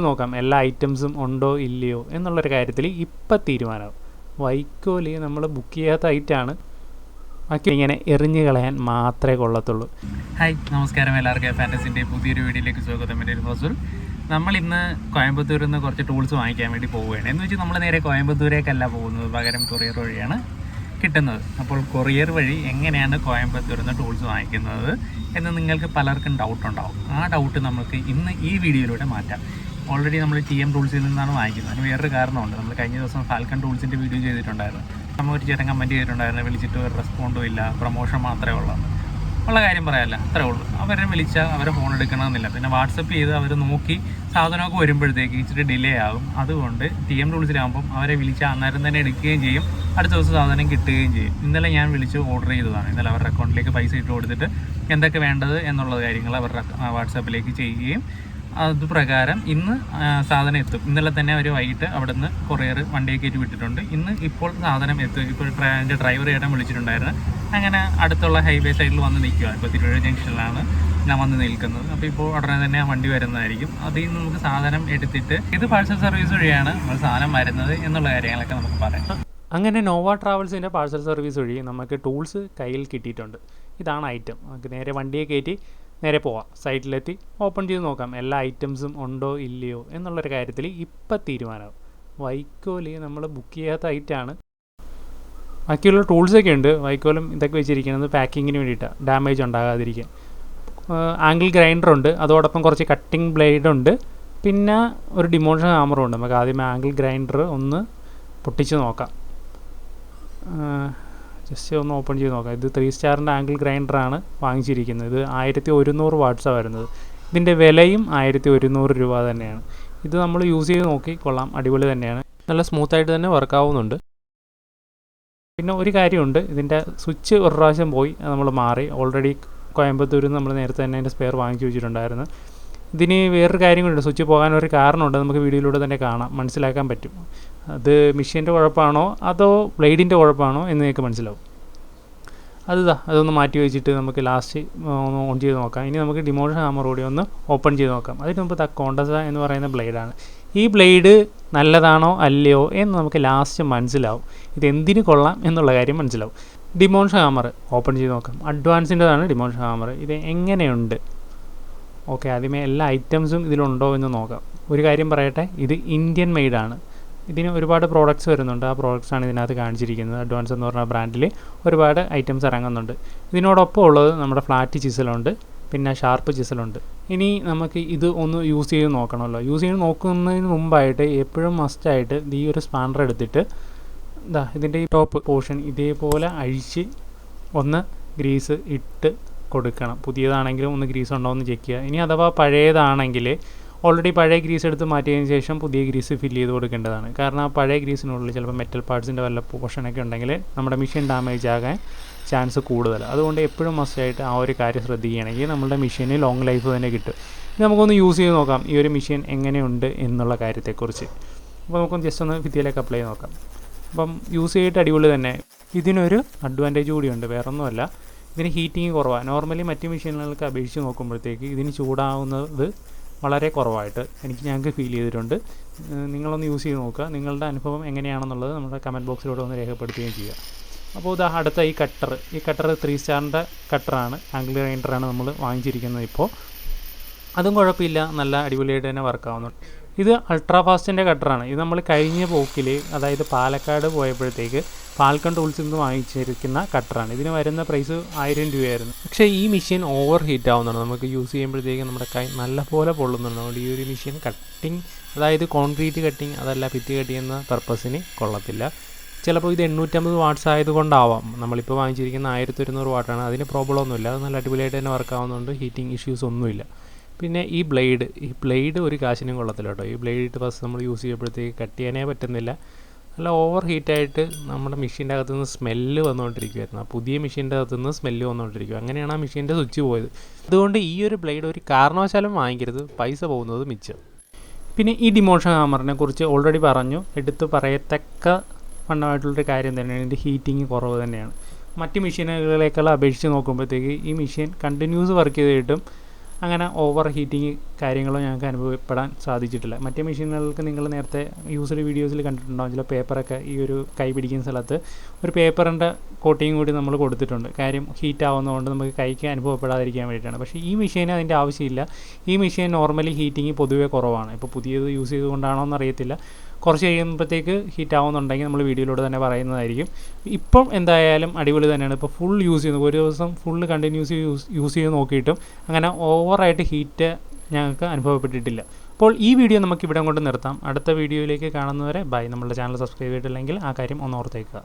നോക്കാം എല്ലാ ഐറ്റംസും ഉണ്ടോ ഇല്ലയോ എന്നുള്ളൊരു കാര്യത്തിൽ ഇപ്പം തീരുമാനമാവും. വൈക്കോല് നമ്മൾ ബുക്ക് ചെയ്യാത്ത ഐറ്റമാണ്, ബാക്കി ഇങ്ങനെ എറിഞ്ഞു കളയാൻ മാത്രമേ കൊള്ളത്തുള്ളൂ. ഹായ്, നമസ്കാരം. എല്ലാവർക്കും ഫാൻറ്റസിൻ്റെ പുതിയൊരു വീഡിയോയിലേക്ക് സ്വാഗതം. എൻ്റെ ഒരു ഹോസ്റ്റൽ. നമ്മളിന്ന് കോയമ്പത്തൂരിൽ നിന്ന് കുറച്ച് ടൂൾസ് വാങ്ങിക്കാൻ വേണ്ടി പോവുകയാണ്. എന്ന് വെച്ചാൽ നമ്മൾ നേരെ കോയമ്പത്തൂരേക്കല്ല പോകുന്നത്, പകരം കൊറിയർ വഴിയാണ് കിട്ടുന്നത്. അപ്പോൾ കൊറിയർ വഴി എങ്ങനെയാണ് കോയമ്പത്തൂരിൽ നിന്ന് ടൂൾസ് വാങ്ങിക്കുന്നത് എന്ന് നിങ്ങൾക്ക് പലർക്കും ഡൗട്ടുണ്ടാവും. ആ ഡൗട്ട് നമുക്ക് ഇന്ന് ഈ വീഡിയോയിലൂടെ മാറ്റാം. ഓൾറെഡി നമ്മൾ TM ടൂൾസിൽ നിന്നാണ് വാങ്ങിക്കുന്നത്. അതിന് വേറൊരു കാരണമുണ്ട്. നമ്മൾ കഴിഞ്ഞ ദിവസം ഫാൽക്കൺ ടൂൾസിൻ്റെ വീഡിയോ ചെയ്തിട്ടുണ്ടായിരുന്നു. നമ്മൾ ഒരു ചേട്ടൻ കമൻറ്റ് ചെയ്തിട്ടുണ്ടായിരുന്നു, വിളിച്ചിട്ട് ഒരു റെസ്പോണ്ടും ഇല്ല, പ്രൊമോഷൻ മാത്രമേ ഉള്ള കാര്യം പറയാമല്ല, അത്രേ ഉള്ളൂ. അവരെ വിളിച്ചാൽ അവരെ ഫോൺ എടുക്കണമെന്നില്ല. പിന്നെ വാട്സപ്പ് ചെയ്ത് അവർ നോക്കി സാധനമൊക്കെ വരുമ്പോഴത്തേക്ക് ഇച്ചിരി ഡിലേ ആകും. അതുകൊണ്ട് TM ടൂൾസിലാകുമ്പം അവരെ വിളിച്ചാൽ അന്നേരം തന്നെ എടുക്കുകയും ചെയ്യും, അടുത്ത ദിവസം സാധനം കിട്ടുകയും ചെയ്യും. ഇന്നലെ ഞാൻ വിളിച്ച് ഓർഡർ ചെയ്തതാണ്. ഇന്നലെ അവരുടെ അക്കൗണ്ടിലേക്ക് പൈസ ഇട്ട് കൊടുത്തിട്ട് എന്തൊക്കെ വേണ്ടത് എന്നുള്ള കാര്യങ്ങൾ അവരുടെ വാട്സാപ്പിലേക്ക് ചെയ്യുകയും അതുപ്രകാരം ഇന്ന് സാധനം എത്തും. ഇന്നലെ തന്നെ അവർ വൈകിട്ട് അവിടെ നിന്ന് കൊറിയർ വണ്ടിയെ കയറ്റി വിട്ടിട്ടുണ്ട്. ഇപ്പോൾ സാധനം എത്തും. ഇപ്പോൾ എൻ്റെ ഡ്രൈവർ ചേട്ടൻ വിളിച്ചിട്ടുണ്ടായിരുന്നു. അങ്ങനെ അടുത്തുള്ള ഹൈവേ സൈഡിൽ വന്ന് നിൽക്കുക. ഇപ്പോൾ തിരുവല്ല ജംഗ്ഷനിലാണ് ഞാൻ വന്ന് നിൽക്കുന്നത്. അപ്പോൾ ഇപ്പോൾ ഉടനെ തന്നെ വണ്ടി വരുന്നതായിരിക്കും. അതിൽ നിന്ന് നമുക്ക് സാധനം എടുത്തിട്ട് ഇത് പാഴ്സൽ സർവീസ് വഴിയാണ് നമ്മൾ സാധനം വരുന്നത് എന്നുള്ള കാര്യങ്ങളൊക്കെ നമുക്ക് പറയാം. അങ്ങനെ നോവ ട്രാവൽസിൻ്റെ പാഴ്സൽ സർവീസ് വഴി നമുക്ക് ടൂൾസ് കയ്യിൽ കിട്ടിയിട്ടുണ്ട്. ഇതാണ് ഐറ്റം. നമുക്ക് നേരെ വണ്ടിയെ കയറ്റി നേരെ പോവാം. സൈറ്റിലെത്തി ഓപ്പൺ ചെയ്ത് നോക്കാം എല്ലാ ഐറ്റംസും ഉണ്ടോ ഇല്ലയോ എന്നുള്ളൊരു കാര്യത്തിൽ ഇപ്പം തീരുമാനമാവും. വൈക്കോല് നമ്മൾ ബുക്ക് ചെയ്യാത്ത ഐറ്റമാണ്. ബാക്കിയുള്ള ടൂൾസൊക്കെ ഉണ്ട്. വൈക്കോലും ഇതൊക്കെ വെച്ചിരിക്കുന്നത് പാക്കിങ്ങിന് വേണ്ടിയിട്ടാണ്, ഡാമേജ് ഉണ്ടാകാതിരിക്കാൻ. ആംഗിൾ ഗ്രൈൻഡർ ഉണ്ട്, അതോടൊപ്പം കുറച്ച് കട്ടിംഗ് ബ്ലേഡ് ഉണ്ട്, പിന്നെ ഒരു ഡിമോഷൻ ഹാമറും ഉണ്ട്. നമുക്ക് ആദ്യം ആംഗിൾ ഗ്രൈൻഡർ ഒന്ന് പൊട്ടിച്ച് നോക്കാം. ജസ്റ്റ് ഒന്ന് ഓപ്പൺ ചെയ്ത് നോക്കാം. ഇത് 3 സ്റ്റാറിൻ്റെ ആംഗിൾ ഗ്രൈൻഡറാണ് വാങ്ങിച്ചിരിക്കുന്നത്. ഇത് 1100 വാട്ട്സാണ് വരുന്നത്. ഇതിൻ്റെ വിലയും 1100 രൂപ തന്നെയാണ്. ഇത് നമ്മൾ യൂസ് ചെയ്ത് നോക്കി കൊള്ളാം, അടിപൊളി തന്നെയാണ്, നല്ല സ്മൂത്തായിട്ട് തന്നെ വർക്കാവുന്നുണ്ട്. പിന്നെ ഒരു കാര്യമുണ്ട്, ഇതിൻ്റെ സ്വിച്ച് ഒരു പ്രാവശ്യം പോയി, നമ്മൾ മാറി. ഓൾറെഡി കോയമ്പത്തൂരിൽ നിന്ന് നമ്മൾ നേരത്തെ തന്നെ അതിൻ്റെ സ്പെയർ വാങ്ങിച്ച് വെച്ചിട്ടുണ്ടായിരുന്നു. ഇതിന് വേറൊരു കാര്യം കൂടിയുണ്ട്. സ്വിച്ച് പോകാനൊരു കാരണമുണ്ട്, നമുക്ക് വീഡിയോയിലൂടെ തന്നെ കാണാം, മനസ്സിലാക്കാൻ പറ്റും. അത് മെഷീൻ്റെ കുഴപ്പമാണോ അതോ ബ്ലേഡിൻ്റെ കുഴപ്പമാണോ എന്ന് നിങ്ങൾക്ക് മനസ്സിലാവും. അതൊന്ന് മാറ്റി വെച്ചിട്ട് നമുക്ക് ലാസ്റ്റ് ഒന്ന് ഓൺ ചെയ്ത് നോക്കാം. ഇനി നമുക്ക് ഡിമോഷൻ ഹാമർ കൂടി ഒന്ന് ഓപ്പൺ ചെയ്ത് നോക്കാം. അതിന് മുമ്പ് കോണ്ടസ എന്ന് പറയുന്ന ബ്ലേഡാണ്. ഈ ബ്ലേഡ് നല്ലതാണോ അല്ലയോ എന്ന് നമുക്ക് ലാസ്റ്റ് മനസ്സിലാവും. ഇത് എന്തിന് കൊള്ളാം എന്നുള്ള കാര്യം മനസ്സിലാവും. ഡിമോഷൻ ഹാമർ ഓപ്പൺ ചെയ്ത് നോക്കാം. അഡ്വാൻസിൻ്റെതാണ് ഡിമോഷൻ ഹാമർ. ഇത് എങ്ങനെയുണ്ട്? ഓക്കെ, ആദ്യമേ എല്ലാ ഐറ്റംസും ഇതിലുണ്ടോ എന്ന് നോക്കാം. ഒരു കാര്യം പറയട്ടെ, ഇത് ഇന്ത്യൻ മെയ്ഡാണ്. ഇതിന് ഒരുപാട് പ്രോഡക്റ്റ്സ് വരുന്നുണ്ട്. ആ പ്രോഡക്റ്റ്സാണ് ഇതിനകത്ത് കാണിച്ചിരിക്കുന്നത്. അഡ്വാൻസ് എന്ന് പറഞ്ഞ ബ്രാൻഡിൽ ഒരുപാട് ഐറ്റംസ് ഇറങ്ങുന്നുണ്ട്. ഇതിനോടൊപ്പം ഉള്ളത് നമ്മുടെ ഫ്ലാറ്റ് ചിസലുണ്ട്, പിന്നെ ഷാർപ്പ് ചിസലുണ്ട്. ഇനി നമുക്ക് ഇത് ഒന്ന് യൂസ് ചെയ്ത് നോക്കണമല്ലോ. യൂസ് ചെയ്ത് നോക്കുന്നതിന് മുമ്പായിട്ട് എപ്പോഴും മസ്റ്റായിട്ട് ഈ ഒരു സ്പാനർ എടുത്തിട്ട് ഇതിൻ്റെ ഈ ടോപ്പ് പോർഷൻ ഇതേപോലെ അഴിച്ച് ഒന്ന് ഗ്രീസ് ഇട്ട് കൊടുക്കണം. പുതിയതാണെങ്കിലും ഒന്ന് ഗ്രീസ് ഉണ്ടോ എന്ന് ചെക്ക് ചെയ്യുക. ഇനി അഥവാ പഴയതാണെങ്കിൽ ഓൾറെഡി പഴയ ഗ്രീസ് എടുത്ത് മാറ്റിയതിന് ശേഷം പുതിയ ഗ്രീസ് ഫില്ല് ചെയ്ത് കൊടുക്കേണ്ടതാണ്. കാരണം ആ പഴയ ഗ്രീസിനുള്ളിൽ ചിലപ്പോൾ മെറ്റൽ പാർട്സിൻ്റെ വല്ല പോർഷനൊക്കെ ഉണ്ടെങ്കിൽ നമ്മുടെ മെഷീൻ ഡാമേജ് ആകാൻ ചാൻസ് കൂടുതലാണ്. അതുകൊണ്ട് എപ്പോഴും മസ്റ്റായിട്ട് ആ ഒരു കാര്യം ശ്രദ്ധിക്കുകയാണെങ്കിൽ നമ്മുടെ മെഷീന് ലോങ് ലൈഫ് തന്നെ കിട്ടും. ഇനി നമുക്കൊന്ന് യൂസ് ചെയ്ത് നോക്കാം ഈ ഒരു മെഷീൻ എങ്ങനെയുണ്ട് എന്നുള്ള കാര്യത്തെക്കുറിച്ച്. അപ്പോൾ നമുക്കൊന്ന് ജസ്റ്റ് ഒന്ന് ഭിത്തിയിലേക്ക് അപ്ലൈ ചെയ്ത് നോക്കാം. അപ്പം യൂസ് ചെയ്തിട്ട് അടിപൊളി തന്നെ. ഇതിനൊരു അഡ്വാൻറ്റേജ് കൂടിയുണ്ട്, വേറൊന്നുമല്ല, ഇതിന് ഹീറ്റിങ് കുറവാണ്. നോർമലി മറ്റ് മെഷീനുകൾക്ക് അപേക്ഷിച്ച് നോക്കുമ്പോഴത്തേക്ക് ഇതിന് ചൂടാവുന്നത് വളരെ കുറവായിട്ട് ഞങ്ങൾക്ക് ഫീൽ ചെയ്തിട്ടുണ്ട്. നിങ്ങളൊന്ന് യൂസ് ചെയ്ത് നോക്കുക. നിങ്ങളുടെ അനുഭവം എങ്ങനെയാണെന്നുള്ളത് നമ്മുടെ കമൻറ്റ് ബോക്സിലൂടെ ഒന്ന് രേഖപ്പെടുത്തുകയും ചെയ്യുക. അപ്പോൾ അടുത്ത ഈ കട്ടർ 3 സ്റ്റാറിൻ്റെ കട്ടറാണ്, ആംഗിൾ ഗ്രൈൻഡറാണ് നമ്മൾ വാങ്ങിച്ചിരിക്കുന്നത്. ഇപ്പോൾ അതും കുഴപ്പമില്ല, നല്ല അടിപൊളിയായിട്ട് തന്നെ വർക്കാവുന്നുണ്ട്. ഇത് അൾട്രാ ഫാസ്റ്റിൻ്റെ കട്ടറാണ്. ഇത് നമ്മൾ കഴിഞ്ഞ പോക്കിൽ, അതായത് പാലക്കാട് പോയപ്പോഴത്തേക്ക് ഫാൽക്കൺ ടൂൾസിൽ നിന്ന് വാങ്ങിച്ചിരിക്കുന്ന കട്ടറാണ്. ഇതിന് വരുന്ന പ്രൈസ് 1000 രൂപയായിരുന്നു. പക്ഷേ ഈ മെഷീൻ ഓവർ ഹീറ്റ് ആവുന്നുണ്ട്. നമുക്ക് യൂസ് ചെയ്യുമ്പോഴത്തേക്ക് നമ്മുടെ കൈ നല്ലപോലെ പൊള്ളുന്നുണ്ട്. അതുകൊണ്ട് ഈ ഒരു മെഷീൻ കട്ടിങ്, അതായത് കോൺക്രീറ്റ് കട്ടിങ്, അതല്ല ഭിത്തി കട്ടിങ് എന്ന പർപ്പസിന് കൊള്ളത്തില്ല. ചിലപ്പോൾ ഇത് 850 വാട്ട്സ് ആയതുകൊണ്ടാവാം. നമ്മളിപ്പോൾ വാങ്ങിച്ചിരിക്കുന്ന 1100 വാട്ടാണ്. അതിന് പ്രോബ്ലം ഒന്നുമില്ല, അത് നല്ല അടിപൊളിയായിട്ട് തന്നെ വർക്കാവുന്നുണ്ട്. ഹീറ്റിംഗ് ഇഷ്യൂസ് ഒന്നുമില്ല. പിന്നെ ഈ ബ്ലേഡ് ഒരു കാശിനും കൊള്ളത്തില്ല കേട്ടോ. ഈ ബ്ലേഡ് ഫസ്റ്റ് നമ്മൾ യൂസ് ചെയ്യുമ്പോഴത്തേക്ക് കട്ട് ചെയ്യാനേ പറ്റുന്നില്ല. നല്ല ഓവർ ഹീറ്റായിട്ട് നമ്മുടെ മെഷീൻ്റെ അകത്തു നിന്ന് സ്മെല്ല് വന്നുകൊണ്ടിരിക്കുമായിരുന്നു. ആ പുതിയ മെഷീൻ്റെ അകത്തു നിന്ന് സ്മെല്ല് വന്നുകൊണ്ടിരിക്കും. അങ്ങനെയാണ് ആ മെഷീൻ്റെ സ്വിച്ച് പോയത്. അതുകൊണ്ട് ഈ ഒരു ബ്ലേഡ് ഒരു കാരണവശാലും വാങ്ങിക്കരുത്, പൈസ പോകുന്നത് മിച്ചം. പിന്നെ ഈ ഡിമോഷൻ ഹാമറിനെ കുറിച്ച് ഓൾറെഡി പറഞ്ഞു. എടുത്ത് പറയത്തക്ക ഫണ്ടമായിട്ടുള്ളൊരു കാര്യം തന്നെയാണ്, ഇതിൻ്റെ ഹീറ്റിംഗ് കുറവ് തന്നെയാണ്. മറ്റ് മെഷീനുകളേക്കാൾ അപേക്ഷിച്ച് നോക്കുമ്പോഴത്തേക്ക് ഈ മെഷീൻ കണ്ടിന്യൂസ് വർക്ക് ചെയ്തിട്ടും അങ്ങനെ ഓവർ ഹീറ്റിംഗ് കാര്യങ്ങളോ ഞങ്ങൾക്ക് അനുഭവപ്പെടാൻ സാധിച്ചിട്ടില്ല. മറ്റേ മെഷീനുകൾക്ക് നിങ്ങൾ നേരത്തെ യൂസ്ഡ് വീഡിയോസിൽ കണ്ടിട്ടുണ്ടാകും, ചില പേപ്പറൊക്കെ ഈ ഒരു കൈ പിടിക്കുന്ന സ്ഥലത്ത് ഒരു പേപ്പറിൻ്റെ കോട്ടിങ് കൂടി നമ്മൾ കൊടുത്തിട്ടുണ്ട്. കാര്യം ഹീറ്റ് ആവുന്നതുകൊണ്ട് നമുക്ക് കൈക്ക് അനുഭവപ്പെടാതിരിക്കാൻ വേണ്ടിയിട്ടാണ്. പക്ഷേ ഈ മെഷീന് അതിൻ്റെ ആവശ്യമില്ല. ഈ മെഷീൻ നോർമലി ഹീറ്റിംഗ് പൊതുവേ കുറവാണ്. ഇപ്പോൾ പുതിയത് യൂസ് ചെയ്തുകൊണ്ടാണോ എന്നറിയത്തില്ല, കുറച്ച് കഴിയുമ്പോഴത്തേക്ക് ഹീറ്റ് ആവുന്നുണ്ടെങ്കിൽ നമ്മൾ വീഡിയോയിലൂടെ തന്നെ പറയുന്നതായിരിക്കും. ഇപ്പം എന്തായാലും അടിപൊളി തന്നെയാണ്. ഇപ്പോൾ ഫുൾ യൂസ് ചെയ്യുന്നത്, ഒരു ദിവസം ഫുള്ള് കണ്ടിന്യൂസ് യൂസ് ചെയ്ത് നോക്കിയിട്ടും അങ്ങനെ ഓവറായിട്ട് ഹീറ്റ് ഞങ്ങൾക്ക് അനുഭവപ്പെട്ടിട്ടില്ല. അപ്പോൾ ഈ വീഡിയോ നമുക്ക് ഇവിടെ കൊണ്ട് നിർത്താം. അടുത്ത വീഡിയോയിലേക്ക് കാണുന്നവരെ ബൈ. നമ്മളുടെ ചാനൽ സബ്സ്ക്രൈബ് ചെയ്തിട്ടില്ലെങ്കിൽ ആ കാര്യം ഒന്ന് ഓർത്തേക്കുക.